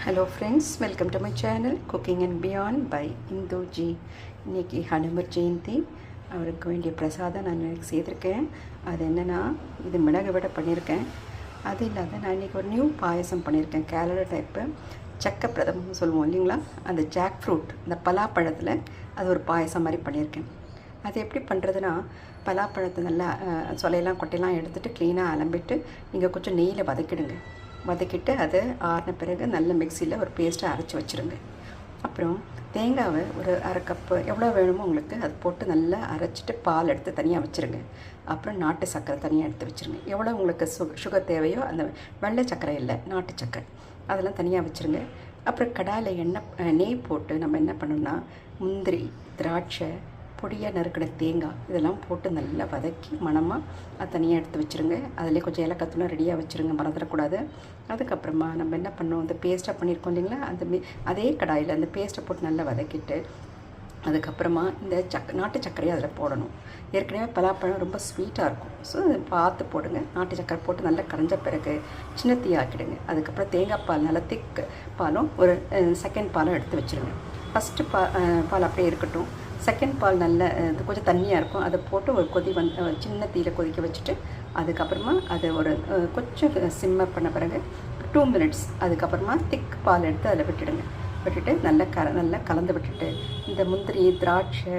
Hello friends, welcome to my channel cooking and beyond by Indhuji. இன்றைக்கி ஹனுமர் ஜெயந்தி, அவருக்கு வேண்டிய பிரசாதம் நான் எனக்கு செய்திருக்கேன். அது என்னென்னா, இது மிளகு விட பண்ணியிருக்கேன். அது இல்லாத நான் இன்றைக்கி ஒரு நியூ பாயசம் பண்ணியிருக்கேன். கேரளா டைப்பு சக்க பிரதமம் சொல்லுவோம் இல்லைங்களா, அந்த ஜாக் ஃப்ரூட், இந்த பலாப்பழத்தில் அது ஒரு பாயசம் மாதிரி பண்ணியிருக்கேன். அது எப்படி பண்ணுறதுன்னா, பலாப்பழத்தை நல்லா சொலையெல்லாம் கொட்டையெல்லாம் எடுத்துகிட்டு க்ளீனாக அலம்பிட்டு நீங்கள் கொஞ்சம் நெய்யில் வதக்கிட்டு அதை ஆறின பிறகு நல்ல மிக்சியில் ஒரு பேஸ்ட்டை அரைச்சி வச்சுருங்க. அப்புறம் தேங்காவை ஒரு அரை கப்பு எவ்வளோ வேணுமோ உங்களுக்கு அது போட்டு நல்லா அரைச்சிட்டு பால் எடுத்து தனியாக வச்சுருங்க. அப்புறம் நாட்டு சர்க்கரை தனியாக எடுத்து வச்சுருங்க. எவ்வளோ உங்களுக்கு சுகர் தேவையோ, அந்த வெள்ளை சர்க்கரை இல்லை, நாட்டு சர்க்கரை, அதெல்லாம் தனியாக வச்சுருங்க. அப்புறம் கடாயில் நெய் போட்டு நம்ம என்ன பண்ணோம்னா, முந்திரி, திராட்சை, பொடியாக நறுக்கிற தேங்காய் இதெல்லாம் போட்டு நல்லா வதக்கி மணமாக அது தனியாக எடுத்து வச்சுருங்க. அதிலே கொஞ்சம் ஏலக்காத்தூளும் ரெடியாக வச்சுருங்க, மறந்துடக்கூடாது. அதுக்கப்புறமா நம்ம என்ன பண்ணோம், அந்த பேஸ்ட்டாக பண்ணியிருக்கோம் இல்லைங்களா, அதே கடாயில் அந்த பேஸ்ட்டை போட்டு நல்லா வதக்கிட்டு அதுக்கப்புறமா இந்த நாட்டு சர்க்கரையை அதில் போடணும். ஏற்கனவே பலாப்பழம் ரொம்ப ஸ்வீட்டாக இருக்கும், ஸோ பார்த்து போடுங்க. நாட்டு சர்க்கரை போட்டு நல்லா கரைஞ்ச பிறகு சின்ன தீ ஆக்கிடுங்க. அதுக்கப்புறம் தேங்காய் பால், நல்லா திக் பாலும் ஒரு செகண்ட் பாலும் எடுத்து வச்சுருங்க. ஃபஸ்ட்டு பால் அப்படியே இருக்கட்டும். செகண்ட் பால் நல்ல கொஞ்சம் தண்ணியாக இருக்கும், அதை போட்டு ஒரு சின்ன தீயில் கொதிக்க வச்சுட்டு அதுக்கப்புறமா அதை ஒரு கொஞ்சம் சிம்ம பண்ண பிறகு 2 மினிட்ஸ் அதுக்கப்புறமா திக் பால் எடுத்து அதில் விட்டுட்டு நல்லா கலந்து விட்டுட்டு இந்த முந்திரி, திராட்சை,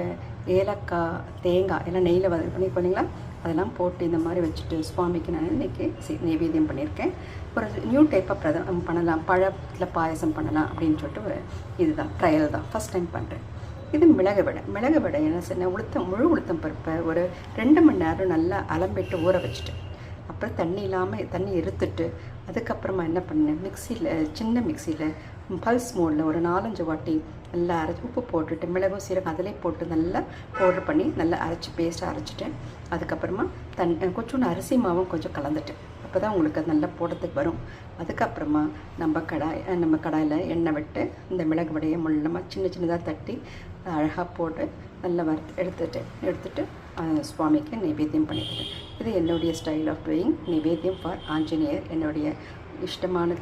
ஏலக்காய், தேங்காய் எல்லாம் நெய்யில் பண்ணிங்களா அதெல்லாம் போட்டு இந்த மாதிரி வச்சுட்டு சுவாமிக்கு நான் இன்றைக்கி நைவேத்தியம் பண்ணியிருக்கேன். ஒரு நியூ டைப்பாக பண்ணலாம், பழத்தில் பாயசம் பண்ணலாம் அப்படின்னு சொல்லிட்டு இதுதான் ட்ரையல் தான், ஃபஸ்ட் டைம் பண்ணுறேன். இது மிளகு வடை என்ன சொன்ன முழு உளுத்தம் பருப்பை ஒரு 2 மணி நேரம் நல்லா அலம்பிட்டு ஊற வச்சுட்டேன். அப்புறம் தண்ணி இருத்துட்டு அதுக்கப்புறமா என்ன பண்ணேன், சின்ன மிக்சியில் பல்ஸ் மோடில் ஒரு 4-5 வாட்டி நல்லா அரைச்சி உப்பு போட்டுட்டு மிளகும் சீரகம் அதிலே போட்டு நல்லா பவுடர் பண்ணி நல்லா பேஸ்ட்டாக அரைச்சிட்டேன். அதுக்கப்புறமா கொஞ்சோண்டு அரிசி மாவும் கொஞ்சம் கலந்துட்டேன். அப்போ தான் உங்களுக்கு அது நல்லா போடுறதுக்கு வரும். அதுக்கப்புறமா நம்ம கடாயில் எண்ணெய் விட்டு இந்த மிளகு வடையை முள்ளமாக சின்னதாக தட்டி அழகாக போட்டு நல்லா எடுத்துட்டு சுவாமிக்கு நைவேத்தியம் பண்ணிக்கிறேன். இது என்னுடைய ஸ்டைல் ஆஃப் டூயிங் நைவேத்தியம் ஃபார் ஆஞ்சநேயர், என்னுடைய இஷ்டமான